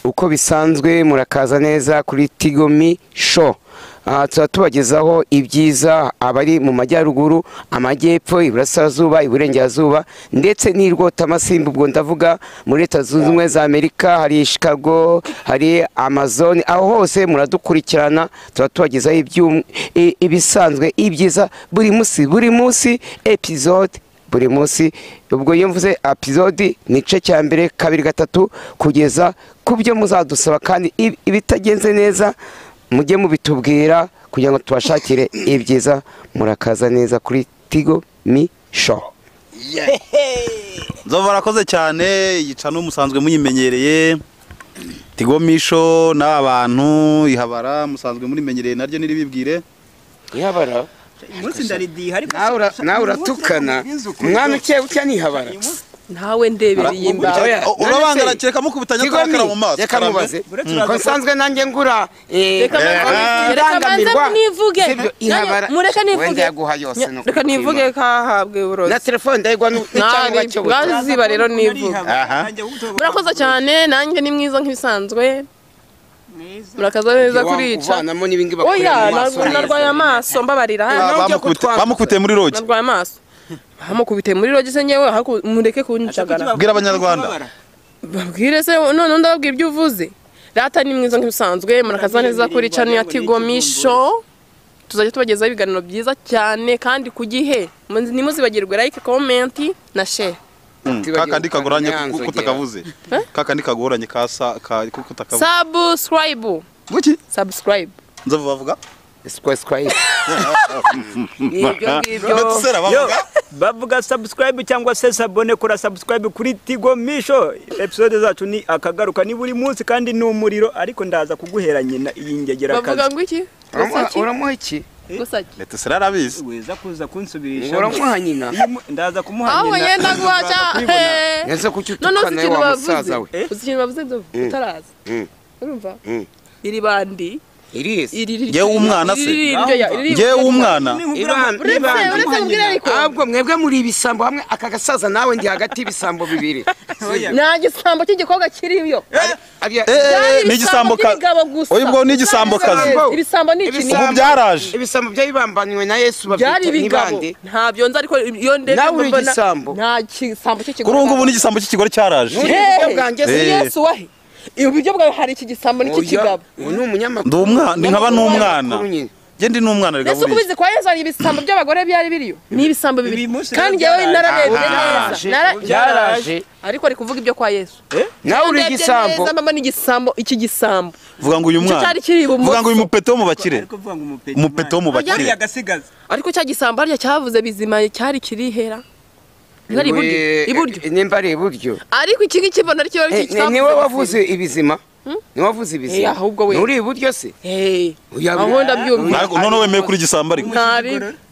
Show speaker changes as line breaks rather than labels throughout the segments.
uko bisanzwe murakaza neza kuri Tigomi Show. Tuba tubagezaho ibyiza abari mu majyaruguru, amajyepfo, iburasirazuba, iburengerazuba ndetse n'irwota amasimbi. Ubwo ndavuga muri Leta Zunze Ubumwe za Amerika, hari Chicago, hari Amazon, aho hose muradukurikirana. Tuba tubagezaho ibisanzwe, ibyiza buri munsi episode buri munsi. Ubwo iyo mvuze episode nice cya mbere, kabiri, gatatu kugeza ku byo muzadusaba, kandi ibitagenze neza mujye mubitubwira kugira ngo tubashakire ibyiza. Murakaza neza kuri Tigomi Show.
Nzova barakoze cyane, yica n'umusanzwe munyimenyereye. Tigomi Show n'abantu ihabara musanzwe murimenyereye, naryo niribibwire
Ihabara
umunsi ndaridi hari
nawe uratukana umwami cye nihabara
ntawe ndebereye imbaho
urabangara cyeka mukubitanya karakara mu maso.
Reka mubaze ko nsanzwe nanjye ngura
reka banze nivuge mureka nivuge
wenda yaguha yose no
reka nivuge kahabwe uroze
na telefone ndayigwa n'icyanwa cyo
baziba rero nivuga. Murakoze cyane, nanjye ni mwiza nk'ibisanzwe. Murakaza neza kurica. Oya narwaye amaso mbabarira.
Bamukubitiye muri rogi.
Narwaye amaso. Bamukubitiye muri rogi se nyewe mureke kuncagara.
Bwira abanyarwanda.
Babwire se none ndababwira ibyo uvuze. Rata ni mwiza nk'ibisanzwe. Murakaza neza kurica ni Tigomi Show. Tuzajya tubagezaho ibiganiro byiza cyane kandi ku gihe. Nimuzibagirwe like, comment na share.
Kakandi kagoranye kutakavuze. Kakandi kagoranye kutakavuze.
Subscribe.
Buki?
Subscribe.
Nzova bavuga?
Subscribe.
bavuga subscribe cyangwa se sabone. Kora subscribe kuri Tigomi Show. Episode zacu ni akagaruka ni buri munsi kandi ni umuriro, ariko ndaza kuguhera nyina iyi ngegera kazi.
Bavuga ngo iki?
Uramuha iki?
Gusaki.
Leta sirarabizi.
Weza kuza kunsubirisha.
Uramuha nyina.
Ndaza kumuha nyina.
Aho yenda guhaca.
Nese kucyutukana wa musaza we.
Uzikintu bavuze ndo utaraza. Urumva? Iri bandi.
Ngewe umwana se. Ngewe umwana.
Ahubwo mwebwe muri ibisambo hamwe, aka gasaza nawe ndi hagati ibisambo bibiri.
Nta gisambo cy'igikoga kiriyo.
Ni igisambo kazi. Oya ubwo ni igisambo kazi.
Ibisambo ni iki?
Ubu byaraje.
Ibisambo byabambanywe na Yesu babyita nibande.
Ntabyo nzi ariko iyo ndende
mbona
nta gisambo cy'ikigore.
Kuri ubu ni igisambo cy'ikigore cyaraje.
Yesu wahe. Ibyo bwawe hari iki gisambo n'iki kigabo.
Ni umunyamakuru.
Ndi umwana, ndi nkaba n'umwana. Ndi n'umwana rega.
Nese kubizi kwa Yesu ari ibisambo by'abagore byari biriyo. Ni ibisambo bibiri. Kandi ngewe nararebye neza.
Byaraje.
Ariko ari kuvuga ibyo kwa Yesu.
Nawe uri igisambo.
Mama ni igisambo, iki gisambo.
Vuga ngo uyu mwana. Vuga ngo uyu mupeto mu bakire. Umupeto mu bakire.
Ariko cya gisambo harya cyavuze bizima cyari kirihera. Ngari iburyo.
Nimba ari iburyo.
Ariko iki ngikibona aricyo
cyavuze. Niwe wavuze ibizima. Ni wavuze ibizima.
Ahubwo we.
Uri iburyo se?
Aho ndabyumva.
None wemeye kuri gisambo ariko.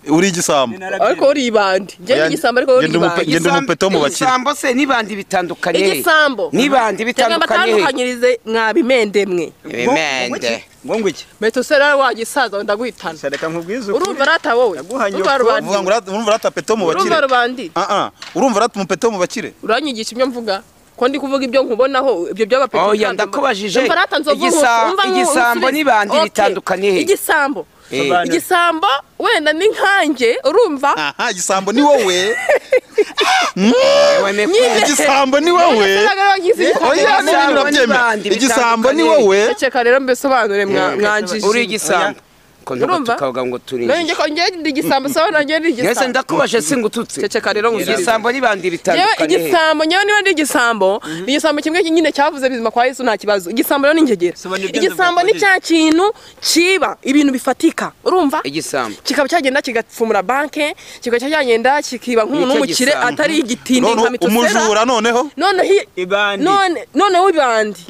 Uri igisambo.
Ariko uri ibandi. Nge igisambo ariko uri ibandi.
Ngende umupeto mu bakire.
Igisambo se nibandi bitandukanye.
Igisambo.
Nibandi bitandukanye.
Batandukanyirize mwabimende mwe.
Imende.
Ngo iki?
Meto sera wagisaza ndaguhitana.
Sareka nkubwiza.
Urumva rata wowe.
Vuga ngo urumva rata peto mu bakire.
Urumva rubandi.
Urumva rata umupeto mu bakire.
Uranyigisha ibyo mvuga. Ko ndi kuvuga ibyo nkubonaho ibyo by'abapeto.
Oya ndakubajije. Igisambo nibandi bitandukanye he?
Igisambo wenda ni nkanjye urumva.
Igisambo ni wowe. Igisambo ni wowe. Oya n'ibintu urabyemera. Igisambo ni wowe.
Ceka rero mbesobanure mwanjije.
Uri igisambo.
Urumva
tukavuga ngo turi
nenge ko nge ndi igisambo sawa nange ndi igisambo.
Yese ndakubashe singututse.
Ceceka rero ngo
igisambo nibandi bitandukanye.
Yewe igisambo nyewe niba ndi igisambo, igisambo kimwe nyine cyavuze bizima kwa Yesu nta kibazo. Igisambo rero ningegera. Igisambo ni cya kintu kiba ibintu bifatika. Urumva?
Igisambo
kikaba cyagenda kigafumura banke, kikaba cyagenda kikiba nk'umuntu w'umukire atari igitindi nka mitosera.
Umujura noneho?
None wibandi.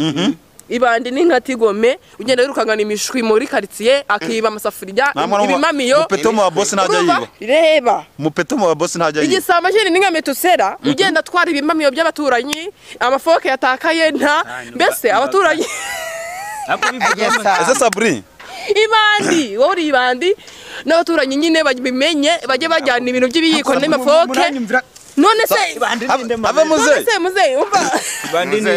Ibandi ni nka Tigome ugenda wirukangana imishwi muri quartier akiba amasafuriya ibimamiyo.
Mupeto mu boss ntajya yiba.
Reba.
Mupeto mu boss ntajya yiba.
Igisamba cyane ni nka metosera ugenda twara ibimamiyo by'abaturanyi amafoke yatakaye nta mbese abaturanyi.
Ese Sabri
ibandi wori ibandi n'abaturanyi nyine babimenye bajye bajyana ibintu by'ibiyiko n'amafoke none se
ave muze
muze umva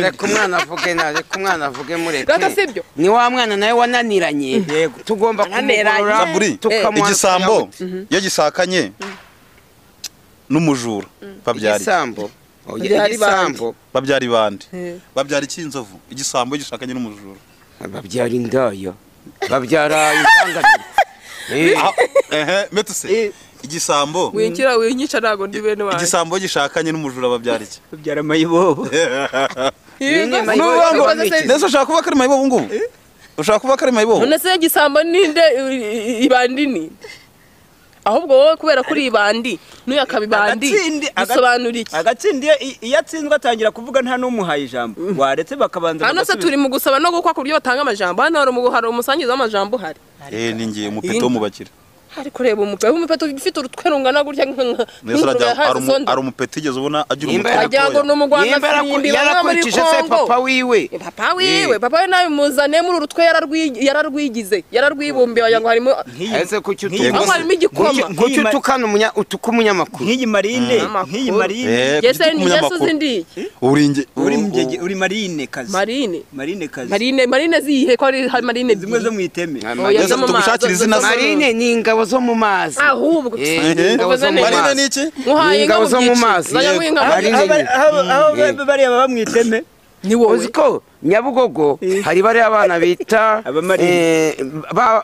reka umwana avuge reka umwana avuge mureke
rata sibyo
ni wa mwana nawe wananiranye tugomba kumugorora
Saburi igisambo iyo gisakanye n'umujura babyari
igisambo
babyari bande babyari cy'inzovu igisambo gishakanye n'umujura
babyara indaya babyara inganganiro
metuse igisambo
winyica ntago ndi bene wawe
igisambo gishakanye n'umujura babyara iki
babyara amayibobo
ndetse ushaka kuba kari mayibobo ngubu ushaka kuba kari mayibobo
none se igisambo ninde ibandi ni ahubwo wowe kubera kuri ibandi n'uyu akabibandi bisobanura iki
agatsindi iyo atsinzwe atangira kuvuga nta n'umuhaye ijambo waretse bakabanza
hano se turi mu gusaba no gukwa ku buryo batanga amajambo hano hari umusangiza w'amajambo uhari
ni ngiye umupito wo mu bakire
ariko reba umupeta ufite urutwe rungana gutya
ari umupeta igeze ubona agira
umutwe agira ngo ni umugwanda
yarakurikije se papa wiwe
papa we nawe muzane muri urutwe yararwibumbiye wagira ngo harimo harimo igikoma
kuki utuka umunyamakuru
nk'iyi marine
yese uzi ndi
uri marine kazi
marine zihe ko ari marine
zimwe zo mu iteme
tugushakira izina
marine ni ingabo zo mu mazi
ahubwo
marine ni iki
ingabo zo mu mazi
aho bariya baba mu iteme
ni wowe
uzi ko Nyabugogo hari bari abana bita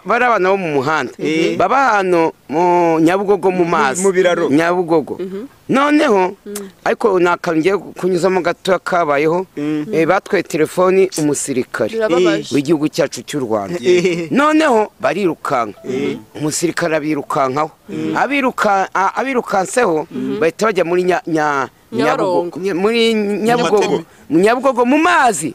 bari abana bo mu muhanda baba hano mu Nyabugogo mu mazi
mu biraro
Nyabugogo noneho ariko nakangiye kunyuzamo gato kabayeho batwe telefoni umusirikare w'igihugu cyacu cy'u Rwanda noneho barirukanka umusirikare abirukankaho abirukanseho bahita bajya muri Nyabugogo mu mazi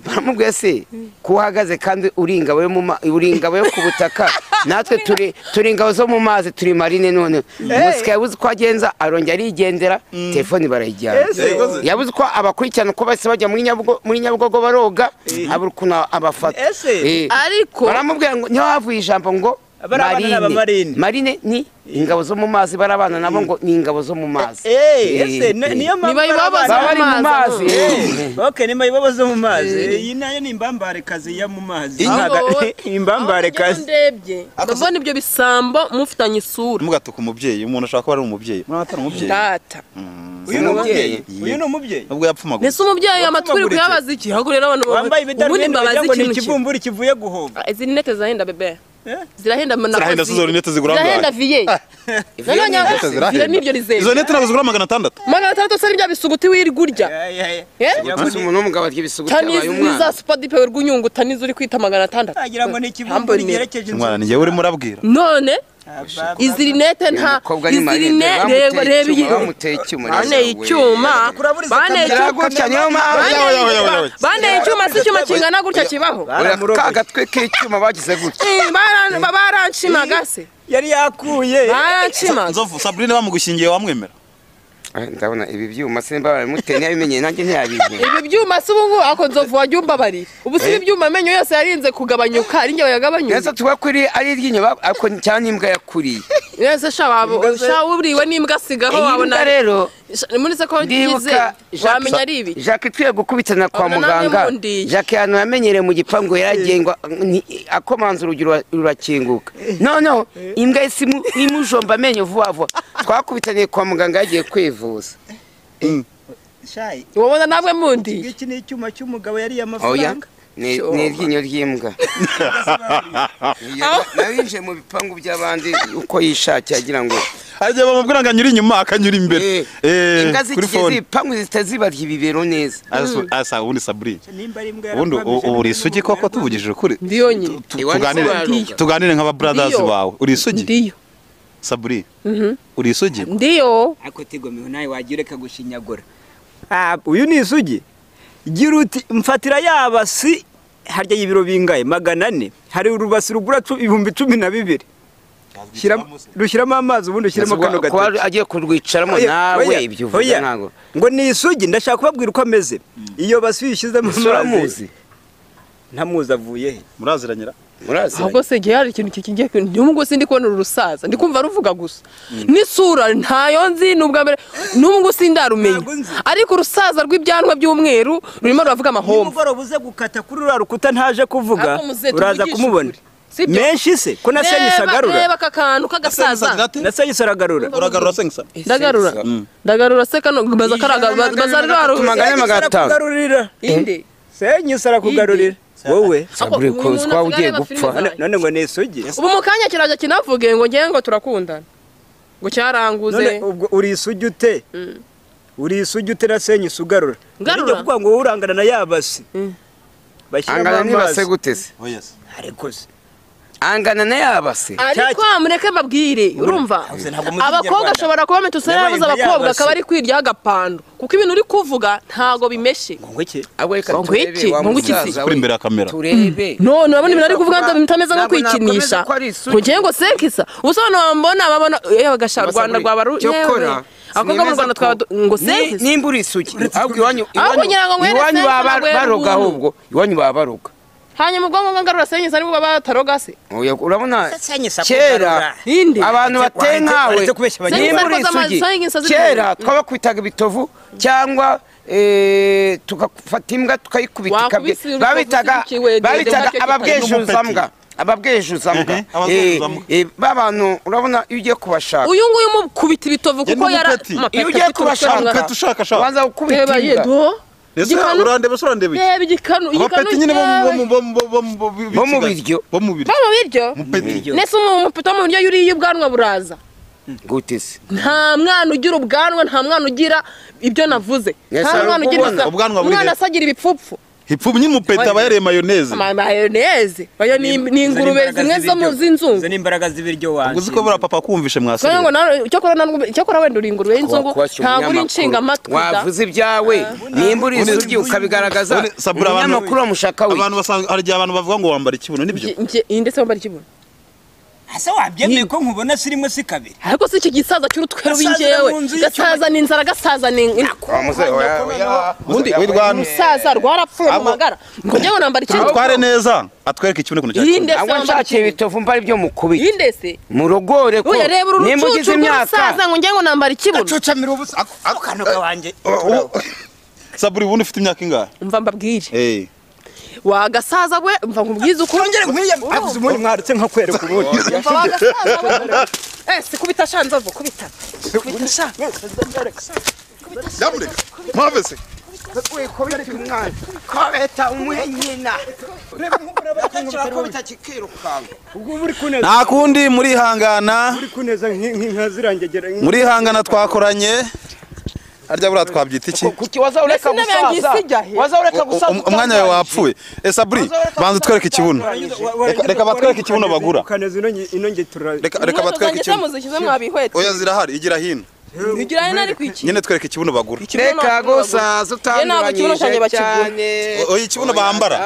baramubwiye se kuhagaze kandi uri ingabo yo ku butaka natwe turi ingabo zo mu mazi turi marine none umusika yabuze ko agenza arongera arigendera telefoni barayijyana yabuze ko abakurikirana ko base bajya muri Nyabugogo baroga abura ukuntu abafata
ariko
baramubwira ngo niho havuye ijambo ngo marine ni ingabo zo mu mazi barabana nabo ngo ni ingabo zo mu mazi
niyo
bari mu mazi
okay ni mayibobo zo mu mazi iyi nayo ni imbambare kazi ya mu mazi imbambare kazi
ndebye ndabona ibyo bisambo mufitanye isura
mugatuka umubyeyi umuntu ashaka kuba ari umubyeyi mwana atari umubyeyi
data
uyu ni umubyeyi
ubwo yapfumaga
nese umubyeyi amatwi kuyabaza iki hago rero abantu
bambaye ibidarubindi ngo ni ikivumburi kivuye guhomba
izi nete zahenda bebe zirahenda
zirahenda suzo nete zigura
zirahenda viye zirahenda nibyo rizenda
izo nete nabwo zigura 600
600 se nibyo bisuguti wirigurya
umuntu n'umugabo arya bisuguti abaye umwana
za spadi pewe rwunyungu tanizo uri kwita 600
agira ngo ni ikivumburi gerekeje
umwana ni uri murabwira
none izi rinete nta izi rinete reba iyi bane icyuma bane icyuma si icyuma kingana gutya kibaho
kagatwe k'icyuma bagize gutya
baranshimaga se
yari yakuye
baranshimaga
nzovu Sabrine bamugushingiye wamwemera
ndabona ibi byuma simba baramutene yabimenye nanjye ntiyabizi
ibi byuma si ubu ako nzovu wajyumba bari ubu si ibyuma amenyo yose yarinze kugabanyuka ari njye yagabanyuka
neza tuba kuri ari ryinyo ariko cyane imbwa yakuriye
neza uriwe n'imbwa sigaho wabona
rero
muri se ko yize wamenya ari ibi
Jacques twiye gukubitana kwa muganga Jacques hano yamenyereye mu gipangu yaragengwa akomanza urugero rurakinguka noneho imbwa isimu imujomba amenyo vuba vuba twakubitaniye kwa muganga yagiye kwivuza
shayi
wabona namwe mundi
iki ni icyuma cy'umugabo yari amafaranga
ni iryinyo ry'imbwa nabinje mu bipangu by'abandi uko yishakiye agira ngo
ajya bamubwira ngo anyura inyuma akanyura imbere
imbwa zikize ipangu zitazibarya ibibero neza
asa ubundi Sabrine ubundi uri isugi koko tuvugishije ukuri
ndiyo nyine
tuganire nk'aba brothers bawe uri isugi
ndiyo
Sabrine uri isugi
ndiyo
ako tigomeho nawe wagireka gushinyagura uyu ni isugi gira uti mfatira yabasi harya y'ibiro bingaye 400 hari urubasi rugura 12,000 rushyiramo amazi ubundi ushyiramo kano gato
kwa agiye kurwicaramo nawe ibyo uvuga ntago
ngo ni isugi ndashaka kubabwira uko ameze iyo basi yishyizemo amazi
ntamuzi
ntamuzi avuye he
muraziranyira
murazi
ahubwo se igihe hari ikintu kigiye n'ubwo sindi kubona uru rusaza ndi kumva ruvuga gusa n'isura ntayo nzi n'ubwa mbere n'ubwo sindarumenye ariko urusaza rw'ibyanwa by'umweru rurimo ruravuga amahombo
nimugoroba uze gukata kuri ruriya rukuta ntaje kuvuga
Ariko muze
uraza
tuvugishe
kumubona
ukuri. Sibyo?
menshi se ko nasenyise agarura
reba aka kantu k'agasaza
nasenyise aragarura
uragarura sengisa
ndagarura se kano baza rwaro
tumagane magatanu
kugarurira
inde
senyise arakugarurira wowe
Saburi ko twa ugiye gupfa
none ngo nesugi
ubu mu kanya kiraje kinavuge ngo ngiye ngo turakundana ngo cyaranguze
none ubwo uri isugi ute uri isugi ute nasenyise ugarura
Ngarura?
nijye kuvuga ngo wowe urangana na yabasi bashyiramo
angana nibase
amazi
gute se
ariko se
angana na yabase
ariko mureke mbabwire urumva
ntabwo muzi
abakobwa
Ikinyarwanda.
ashobora kuba metusera
Yabaye
yabuze
nka
abakobwa
yabase.
akaba ari kwirya agapando kuko ibintu uri kuvuga ntago bimeshe
ngo iki
abo reka
Ngo iki? Ngo iki se?
kuri imbere ya kamera
turebe
none urabona ibintu ari kuvuga bitameze nko
Ntabwo
kwikinisha
nakomeza ko ari isugi.
kugira ngo senkisa ubusobanuro wambona babona yewe gasha Rwanda rwaba
cyokora
abakobwa mu Rwanda twaba ngo senkisa
nimba uri isugi ahubwo iwanyu
Ahubwo ngira ngo mwene
iwanyu
sense
baba
ntabwo
baroga
yari
ahubwo iwanyu baba baroga
hanyuma ubwo ngo ngarura senkisa nibo baba bataroga se
Oya, urabona
Senyisa
kera
inde
abantu bateye nkawe
waretse kubeshya abanyarwanda.
nimba uri
Senyisa
isugi
senyisa ziri-
kera twabakwitaga ibitovu cyangwa tugafata imbwa tukayikubita
Wakubise urutovu
babitaga
ukiwe,
babitaga
dede,
ababwejuzambwa ababwejuzambwa babantu urabona iyo ugiye kubashaka
uyu nguyu mukubita ibitovu kuko
Genda
yara
umupeti.
iyo ugiye kubashaka
Peti ushaka shaka
ubanza gukubita
reba
imbwa
yedo
ese urandebe se urandebe iki
reba igikanu
abapeti nyine
bo mu biryo
bo mu biryo
mu biryo
mupeti
nese umupeta wo mu biryo yuriye ubwanwa buraza
gute se
nta mwana ugira ubwanwa nta mwana ugira ibyo navuze
Yes,
nta
ari
mwana ugira
ukubona.
Ubwanwa buri
umwana
he?
asagira ibipfupfu
hipfu nyine umupeti aba yareye mayoneze
mayoneze bayo ni ingurube zimwe zo mu z'inzungu
izo ni imbaraga z'ibiryo wanjye
uzi ko buriya papa kumvishe
Kugira
mwasire
ngo cyakora wenda uri ingurube y'inzungu ntabwo uri inshinga amatwi
wavuze ibyawe nimba uri isugi ukabigaragaza
None Sabura abantu-
umunyamakuru bamushaka we
abantu basanga hari igihe abantu bavuga ngo wambara ikibuno nibyo
ndetse wambara ikibuno
ase wabyemeye ko nkubona si rimwe si kabiri
ariko si icyo gisaza cy'urutwero
Gasaza
w'ingewe
mu nzu y'icyuma.
gasaza ni inzara gasaza ni
undi wirwana
umusaza rwarapfuye mu magara ngo njyewe nambara ikibuno
atware neza atwereke ikibuno kuno cyane
Yinde se
ahubwo
wambara
nshakiye
ikibuno
ibitovu mba ari byo mukubita
yinde se
murogore ko
oya reba uru
nimba ugize
rucucu
imyaka
rw'umusaza ngo njyewe nambara ikibuno
cucamira ubusa ako kanuka wanjye
Saburi ubundi ufite imyaka ingahe
umva mbabwire
eh
wagasaza we umva nkubwize ukuri
ongere nkwiye avuze umuntu mwarutse nka kwereka ubundi
umva wagasaza we si kubita sha nzovu kubita kubita sha
Dabure mwavese
kobeta umuhe nyina kobeta kikirukanka
ubwo uri kuneza
nta kundi murihangana
uri kuneza nk'inka zirangegera
murihangana twakoranye harya buriya twabyita iki
kuki waza ureka
Mbese intebe yanjye
gusaza
isijya he?
waza ureka gusaza
umwanya wawe wapfuye Saburi banza utwereke ikibuno reka batwereke ikibuno bagura
kaneza ino nge tura
reka batwereke ikibuno
muzishyize mwabihwetse
oya zirahari igira hino
bigira nari kwiki
nyine twereke ikibuno bagura
reka gusaza utanduranyije cyane
oya ikibuno bambara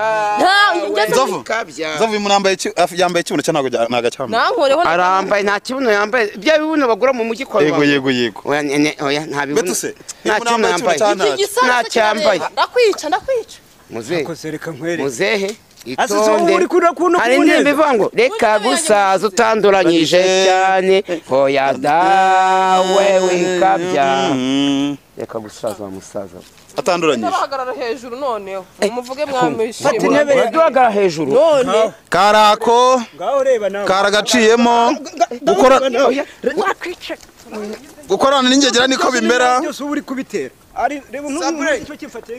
Nzovu Nzovu uyu muntu yambaye ikibuno cye ntabwo nagacyambaye
nankoreho
arambaye nta kibuno yambaye bya bibuno bagura mu mujyi kwa
yego
oya nta bibuno
Betuse
nta kibuno yambaye
iki gisaza
cyambaye
ndakwica
muzehe
kosereka nkwereka
muzehe
ase
itonde
uri kuno
hari indirimbo ivuga ngo reka gusaza utanduranyije cyane hoya dawe wikabya reka gusaza wa musaza
atanduranyije
bahagarara hejuru noneho umuvuge mwamishimye
uraduhagara hejuru
none
karako
ngaho reba nawe
karagaciyemo gukorana n'ingegera niko bimera
byose uba uri kubitera ari reba nk'umuntu icyo cyifatiye